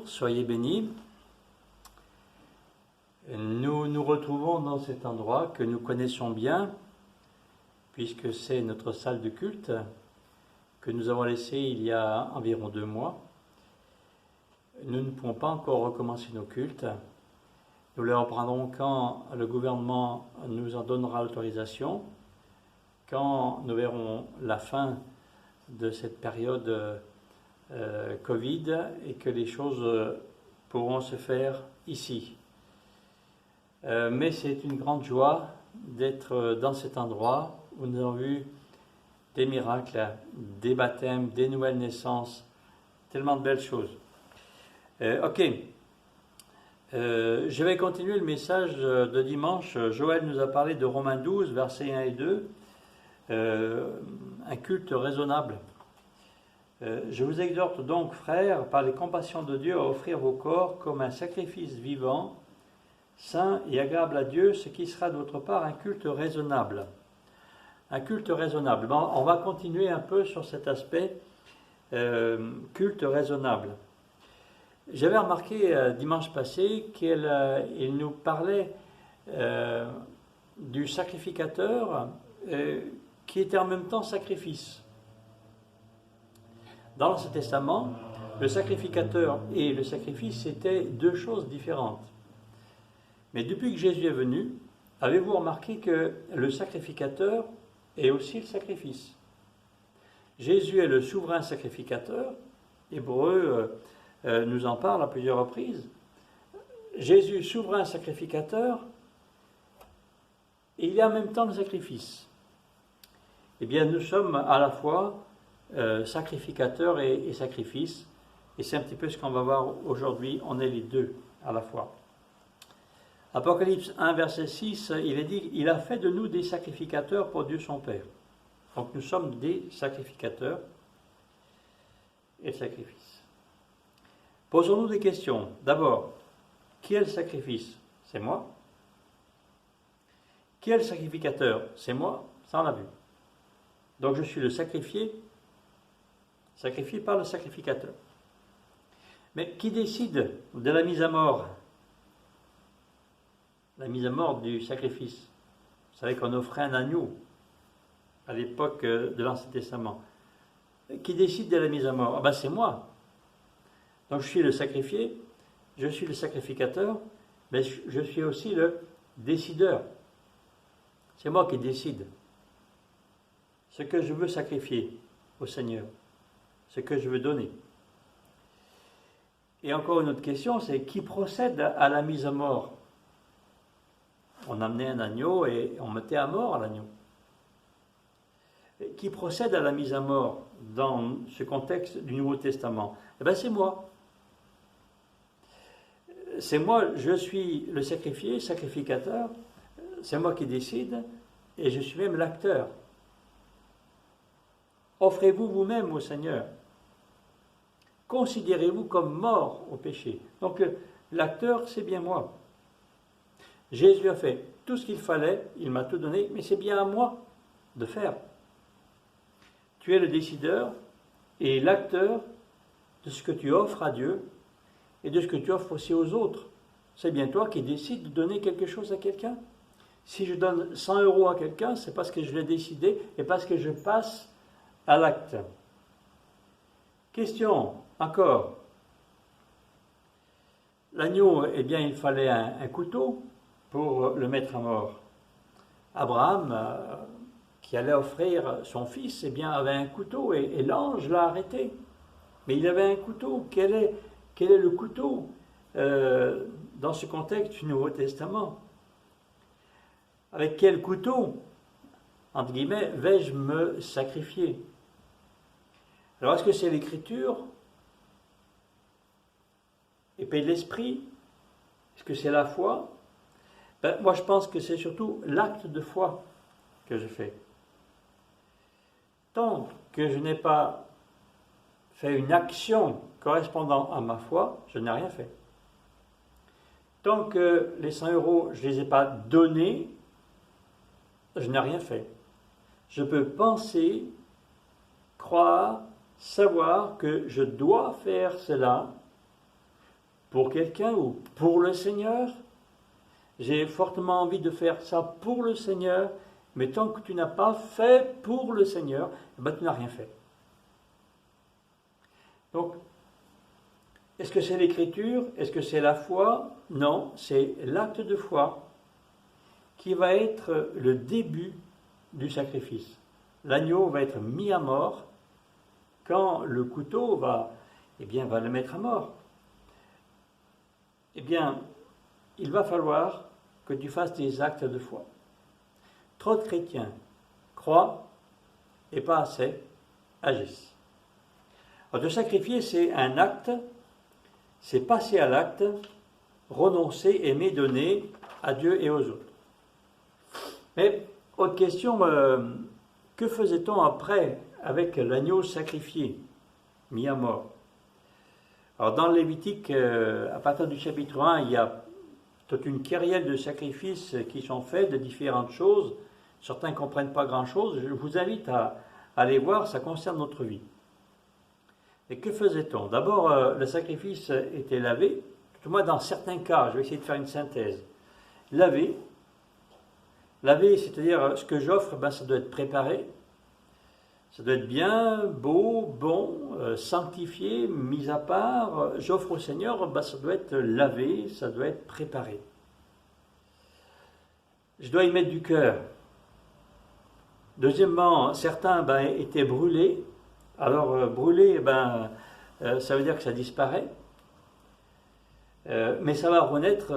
soyez bénis. Nous nous retrouvons dans cet endroit que nous connaissons bien, puisque c'est notre salle de culte que nous avons laissée il y a environ 2 mois. Nous ne pouvons pas encore recommencer nos cultes. Nous les reprendrons quand le gouvernement nous en donnera l'autorisation, quand nous verrons la fin de cette période Covid et que les choses pourront se faire ici. Mais c'est une grande joie d'être dans cet endroit où nous avons vu des miracles, des baptêmes, des nouvelles naissances, tellement de belles choses. Ok, je vais continuer le message de dimanche. Joël nous a parlé de Romains 12, versets 1 et 2, un culte raisonnable. Je vous exhorte donc, frères, par les compassions de Dieu, à offrir vos corps comme un sacrifice vivant, saint et agréable à Dieu, ce qui sera d'autre part un culte raisonnable. Un culte raisonnable. Bon, on va continuer un peu sur cet aspect culte raisonnable. J'avais remarqué dimanche passé qu'il nous parlait du sacrificateur qui était en même temps sacrifice. Dans l'Ancien Testament, le sacrificateur et le sacrifice étaient 2 choses différentes. Mais depuis que Jésus est venu, avez-vous remarqué que le sacrificateur est aussi le sacrifice? Jésus est le souverain sacrificateur. Hébreu nous en parle à plusieurs reprises. Jésus, souverain sacrificateur, et il est en même temps le sacrifice. Eh bien, nous sommes à la fois sacrificateur et sacrifice, et c'est un petit peu ce qu'on va voir aujourd'hui. On est les 2 à la fois. Apocalypse 1, verset 6, il est dit « Il a fait de nous des sacrificateurs pour Dieu son Père ». Donc nous sommes des sacrificateurs et le sacrifice. Posons-nous des questions. D'abord, qui est le sacrifice? C'est moi. Qui est le sacrificateur? C'est moi. Ça, on l'a vu. Donc je suis le sacrifié par le sacrificateur. Mais qui décide de la mise à mort? La mise à mort du sacrifice. Vous savez qu'on offrait un agneau à l'époque de l'Ancien Testament. Qui décide de la mise à mort? Ah ben c'est moi. Donc je suis le sacrifié, je suis le sacrificateur, mais je suis aussi le décideur. C'est moi qui décide ce que je veux sacrifier au Seigneur, ce que je veux donner. Et encore une autre question, c'est qui procède à la mise à mort? On amenait un agneau et on mettait à mort l'agneau. Qui procède à la mise à mort dans ce contexte du Nouveau Testament? Eh bien, c'est moi. C'est moi, je suis le sacrifié, sacrificateur, c'est moi qui décide, et je suis même l'acteur. Offrez-vous vous-même au Seigneur. Considérez-vous comme mort au péché. Donc, l'acteur, c'est bien moi. Jésus a fait tout ce qu'il fallait, il m'a tout donné, mais c'est bien à moi de faire. Tu es le décideur et l'acteur de ce que tu offres à Dieu et de ce que tu offres aussi aux autres. C'est bien toi qui décides de donner quelque chose à quelqu'un. Si je donne 100 € à quelqu'un, c'est parce que je l'ai décidé et parce que je passe à l'acte. Question, encore. L'agneau, eh bien, il fallait un couteau pour le mettre à mort. Abraham, qui allait offrir son fils, eh bien, avait un couteau et l'ange l'a arrêté. Mais il avait un couteau. Quel est le couteau dans ce contexte du Nouveau Testament? Avec quel couteau, entre guillemets, vais-je me sacrifier? Alors, est-ce que c'est l'Écriture, épée de l'esprit? Est-ce que c'est la foi? Moi, je pense que c'est surtout l'acte de foi que je fais. Tant que je n'ai pas fait une action correspondant à ma foi, je n'ai rien fait. Tant que les 100 €, je ne les ai pas donnés, je n'ai rien fait. Je peux penser, croire, savoir que je dois faire cela pour quelqu'un ou pour le Seigneur. J'ai fortement envie de faire ça pour le Seigneur, mais tant que tu n'as pas fait pour le Seigneur, tu n'as rien fait. Donc, est-ce que c'est l'écriture? Est-ce que c'est la foi? Non, c'est l'acte de foi qui va être le début du sacrifice. L'agneau va être mis à mort quand le couteau va le mettre à mort. Il va falloir que tu fasses des actes de foi. Trop de chrétiens croient et pas assez agissent. Alors, de sacrifier, c'est un acte, c'est passer à l'acte, renoncer, aimer, donner à Dieu et aux autres. Mais, autre question, que faisait-on après avec l'agneau sacrifié, mis à mort? Alors, dans le Lévitique, à partir du chapitre 1, il y a toute une kyrielle de sacrifices qui sont faits de différentes choses. Certains ne comprennent pas grand-chose. Je vous invite à aller voir, ça concerne notre vie. Et que faisait-on? D'abord, le sacrifice était lavé, tout au moins dans certains cas, je vais essayer de faire une synthèse. Lavé, c'est-à-dire ce que j'offre, ça doit être préparé, ça doit être bien, beau, bon, sanctifié, mis à part. J'offre au Seigneur, ça doit être lavé, ça doit être préparé. Je dois y mettre du cœur. Deuxièmement, certains étaient brûlés. Alors, brûler, ça veut dire que ça disparaît. Mais ça va renaître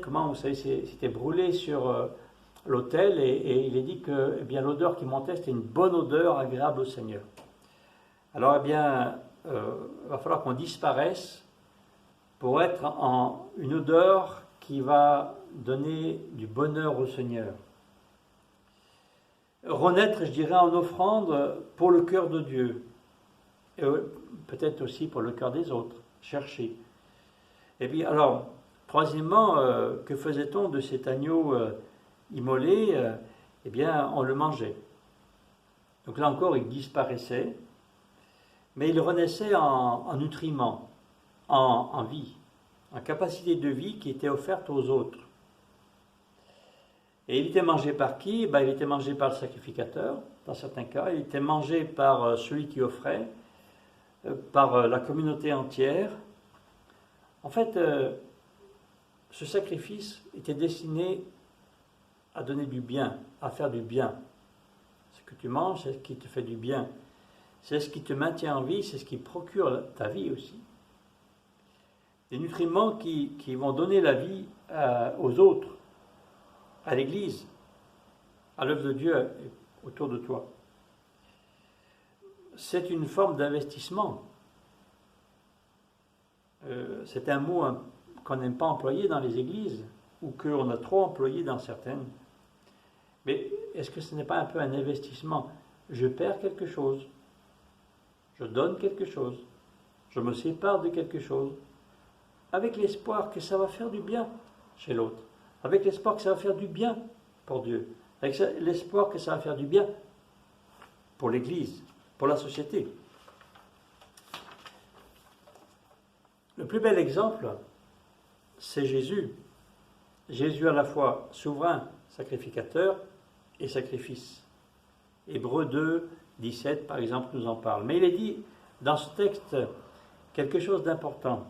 comment? Vous savez, c'était brûlé sur l'autel et il est dit que l'odeur qui montait, c'était une bonne odeur agréable au Seigneur. Alors, il va falloir qu'on disparaisse pour être en une odeur qui va donner du bonheur au Seigneur. Renaître, je dirais, en offrande pour le cœur de Dieu. Et peut-être aussi pour le cœur des autres. Chercher. Et puis, alors, troisièmement, que faisait-on de cet agneau immolé? On le mangeait. Donc là encore, il disparaissait, mais il renaissait en nutriments, en vie, en capacité de vie qui était offerte aux autres. Et il était mangé par qui? Il était mangé par le sacrificateur, dans certains cas. Il était mangé par celui qui offrait, par la communauté entière. En fait, ce sacrifice était destiné à donner du bien, à faire du bien. Ce que tu manges, c'est ce qui te fait du bien. C'est ce qui te maintient en vie, c'est ce qui procure ta vie aussi. Des nutriments qui vont donner la vie aux autres, à l'Église, à l'œuvre de Dieu autour de toi. C'est une forme d'investissement. C'est un mot qu'on n'aime pas employer dans les églises, ou qu'on a trop employé dans certaines. Mais est-ce que ce n'est pas un peu un investissement? Je perds quelque chose, je donne quelque chose, je me sépare de quelque chose, avec l'espoir que ça va faire du bien chez l'autre, avec l'espoir que ça va faire du bien pour Dieu, avec l'espoir que ça va faire du bien pour l'Église, pour la société. Le plus bel exemple, c'est Jésus. Jésus à la fois souverain, sacrificateur et sacrifice. Hébreux 2, 17 par exemple nous en parle. Mais il est dit dans ce texte quelque chose d'important.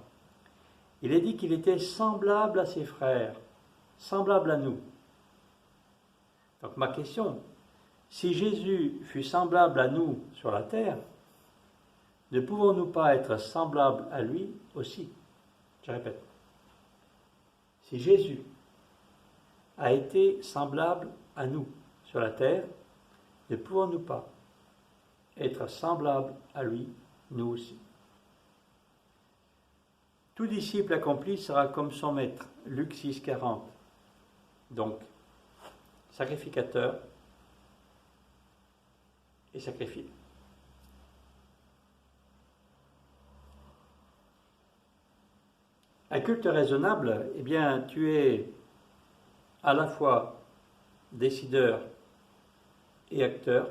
Il est dit qu'il était semblable à ses frères, semblable à nous. Donc ma question, si Jésus fut semblable à nous sur la terre, ne pouvons-nous pas être semblables à lui aussi? Je répète. Si Jésus a été semblable à nous sur la terre, ne pouvons-nous pas être semblables à lui, nous aussi? Tout disciple accompli sera comme son maître. Luc 6, 40. Donc, sacrificateur et sacrifié. Un culte raisonnable, tu es à la fois décideur et acteur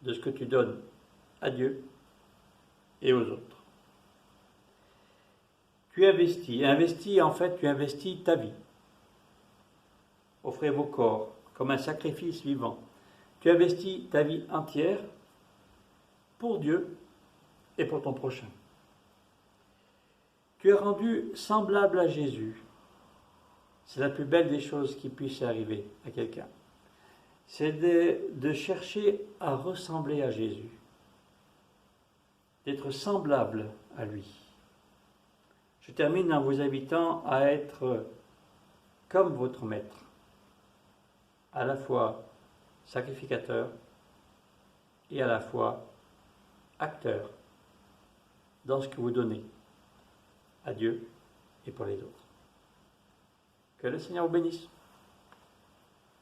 de ce que tu donnes à Dieu et aux autres. Tu investis. Investis, en fait, tu investis ta vie. Offrez vos corps comme un sacrifice vivant. Tu investis ta vie entière pour Dieu et pour ton prochain. Tu es rendu semblable à Jésus. C'est la plus belle des choses qui puisse arriver à quelqu'un. C'est de chercher à ressembler à Jésus, d'être semblable à lui. Je termine en vous invitant à être comme votre maître, à la fois sacrificateur et à la fois acteur dans ce que vous donnez à Dieu et pour les autres. Que le Seigneur vous bénisse.